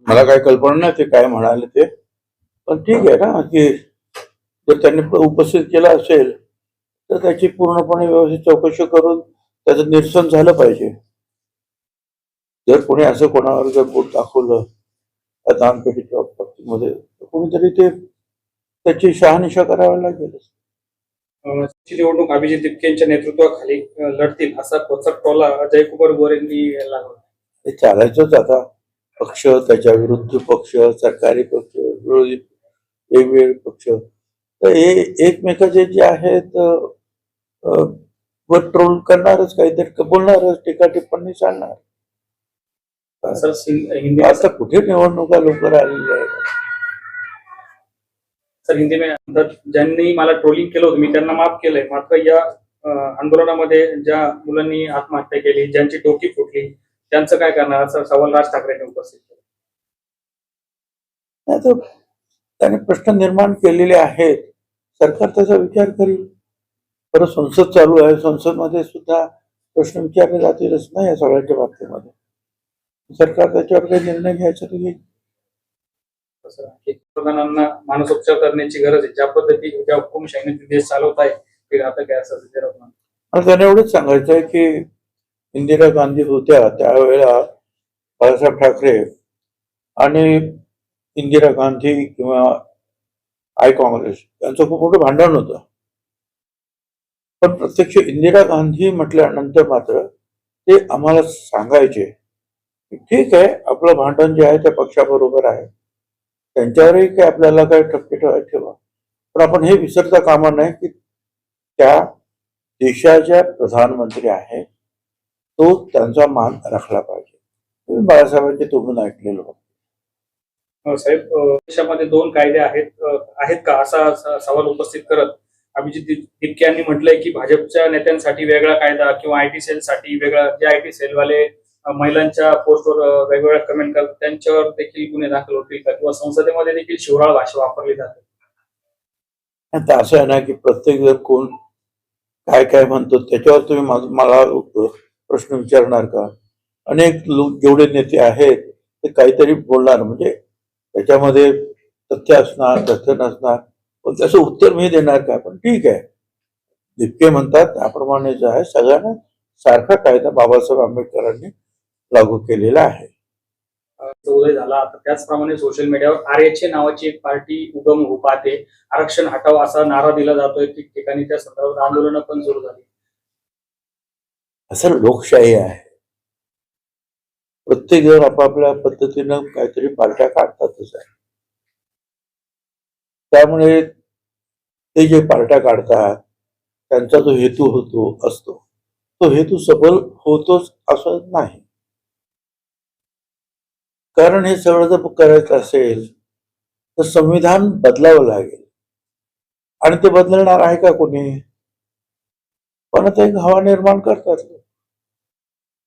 मला काय कल्पना नाही ते काय म्हणाले ते, पण ठीक आहे ना की जर त्यांनी उपस्थित केलं असेल तर त्याची पूर्णपणे व्यवस्थित चौकशी करून त्याचं निरसन झालं पाहिजे. जर कोणी असं कोणावर जर बोट दाखवलं त्या दानपेटीच्या बाबतीमध्ये तर कोणीतरी ते त्याची शहानिशा करावी लागेल. निवडणूक अभिजित दिपकेंच्या नेतृत्वाखाली लढतील असा खोचक टोला अजय कुमार गोरेंनी लावला. ते चालायचंच आता. पक्ष, त्याच्या विरुद्ध पक्ष, सरकारी पक्ष, विरोधी वेगवेगळे पक्ष, तर हे एकमेकाचे जे आहेत वर ट्रोल करणारच, काहीतरी बोलणारच, टीका टिप्पणी चालणार. आता कुठे निवडणुका लवकर आलेल्या आहेत. सर, हिंदी में ज्यांनी मला ट्रोलिंग केलं होतं मी त्यांना माफ केलंय, मात्र या आंदोलनामध्ये ज्या मुलांनी आत्महत्या केली, ज्यांची डोकी फुटली, त्यांचं काय करणार असा सवाल राज ठाकरेंनी उपस्थित केला. त्याने प्रश्न निर्माण केलेले आहेत, सरकार त्याचा विचार करेल. परत संसद चालू आहे, संसदमध्ये सुद्धा प्रश्न विचारले जातीलच ना या सगळ्याच्या बाबतीमध्ये. सरकार त्याच्यावर काही निर्णय घ्यायचा तर घेईल. पंतप्रधानांना मानसोपचार करण्याची गरज आहे. ज्या पद्धती ज्या हुकुमशाहीने देश चालवत आहे ते आता काय असं त्याने एवढंच सांगायचं आहे की इंदिरा गांधी होत्या त्यावेळेला बाळासाहेब ठाकरे आणि इंदिरा गांधी किंवा आय काँग्रेस यांचं खूप मोठं भांडण होतं. पण प्रत्यक्ष इंदिरा गांधी म्हटल्यानंतर मात्र ते आम्हाला सांगायचे की ठीक आहे, आपलं भांडण जे आहे त्या पक्षाबरोबर आहे, त्यांच्यावरही काय आपल्याला काय ठपके ठेवा, पण आपण हे विसरता कामा नये की त्या देशाच्या प्रधानमंत्री आहेत, तो त्यांचा मान राखला पाहिजे. बाळासाहेबांचे तोडून ऐकलेलं होतं. साहेब, देशामध्ये 2 कायदे आहेत का असा सवाल उपस्थित करत अभिजित दिपके यांनी म्हटलंय की भाजपच्या नेत्यांसाठी वेगळा कायदा किंवा आयटी सेलसाठी वेगळा, जे आयटी सेलवाले महिलांच्या पोस्टवर वेगवेगळ्या कमेंट करतात त्यांच्यावर देखील गुन्हे दाखल होतील का, किंवा संसदेमध्ये देखील शिवराळ भाषा वापरली जाते. आता असं आहे ना की प्रत्येक जर कोण काय काय म्हणतो त्याच्यावर तुम्ही मला प्रश्न विचारणार का? अनेक लोक जेवढे नेते आहेत ते काहीतरी बोलणार, म्हणजे त्याच्यामध्ये तथ्य असणार, तथ्य नसणार, पण त्याचं उत्तर मी देणार का? पण ठीक आहे, दिपके म्हणतात त्याप्रमाणे जे आहे सगळ्यांना सारखा कायदा बाबासाहेब आंबेडकरांनी लागू केलेला आहे. उदय झाला. आता त्याचप्रमाणे सोशल मीडियावर आरएचए नावाची एक पार्टी उगम होऊ पाहते, आरक्षण हटाव असा नारा दिला जातोय, ठिकठिकाणी त्या संदर्भात आंदोलनं पण सुरू झाली. असं लोकशाही आहे, प्रत्येक जण आपापल्या पद्धतीनं काहीतरी पार्ट्या काढतातच आहे. त्यामुळे ते जे पार्ट्या काढतात त्यांचा जो हेतू असतो तो हेतू सफल होतोच असं नाही. कारण हे सगळं जर करायचं असेल तर संविधान बदलावं लागेल, आणि ते बदलणार आहे का कोणी? पण ते हवा निर्माण करतात.